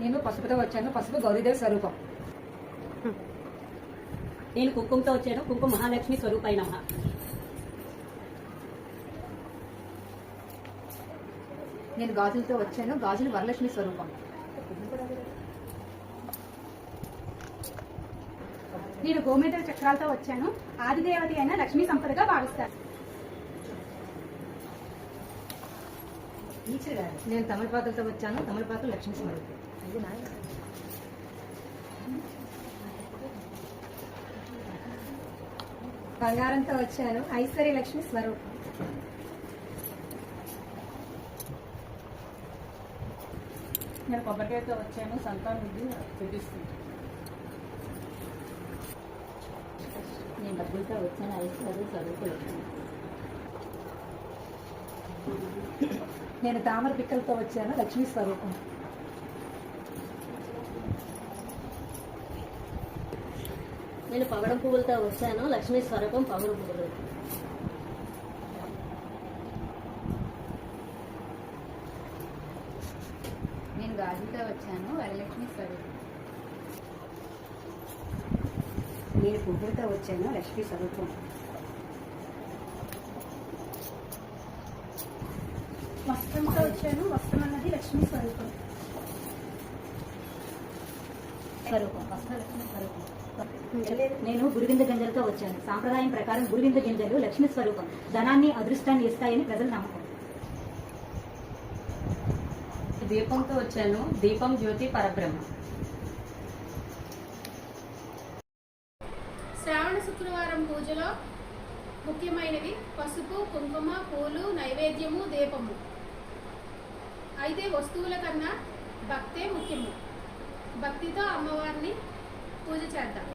నేను పసుపుతో వచ్చాను. పసుపు గౌరీదేవి స్వరూపం. నేను కుంకుమతో వచ్చాను. కుంకుమ మహాలక్ష్మి స్వరూపాయ నమః. నేను గాజులతో వచ్చాను. గాజులు వరలక్ష్మి స్వరూపం. నేను గోమేధ చక్రాలతో వచ్చాను. ఆదిదేవత అయిన లక్ష్మీ సంపదగా భావిస్తాను. నేను తమలపాకులతో వచ్చాను. తమలపాకులు లక్ష్మీ స్వరూపం. బంగారంతో వచ్చాను. ఐశ్వర్య లక్ష్మి స్వరూపం. నేను కొబ్బరికాయతో వచ్చాను. సంతానం ఇది చూపిస్తుంది. నేను డబ్బులతో వచ్చాను. ఐశ్వర్య స్వరూపం. నేను తామర పిక్కలతో వచ్చాను. లక్ష్మీ స్వరూపం. నేను పగడం పువ్వులతో వచ్చాను. లక్ష్మీ స్వరూపం పగడం పువ్వులు. నేను గాజులతో వచ్చాను. వరలక్ష్మి స్వరూపం. నేను పువ్వులతో వచ్చాను. లక్ష్మీ స్వరూపం. వస్త్రంతో వచ్చాను. వస్త్రం అన్నది లక్ష్మీ స్వరూపం. వస్త్రలక్ష్మి స్వరూపం. నేను గురువింద గింజలతో వచ్చాను. సాంప్రదాయం ప్రకారం గురువింద గింజలు లక్ష్మీ స్వరూపం. ధనాన్ని అదృష్టాన్ని ఇస్తాయని ప్రజల నమ్మకం. దీపంతో వచ్చాను. దీపం జ్యోతి పరబ్రహ్మ. శ్రావణ శుక్రవారం పూజలో ముఖ్యమైనవి పసుపు, కుంకుమ, పూలు, నైవేద్యము, దీపము. అయితే వస్తువుల కన్నా భక్తే ముఖ్యము. భక్తితో అమ్మవారిని పూజ చేద్దాం.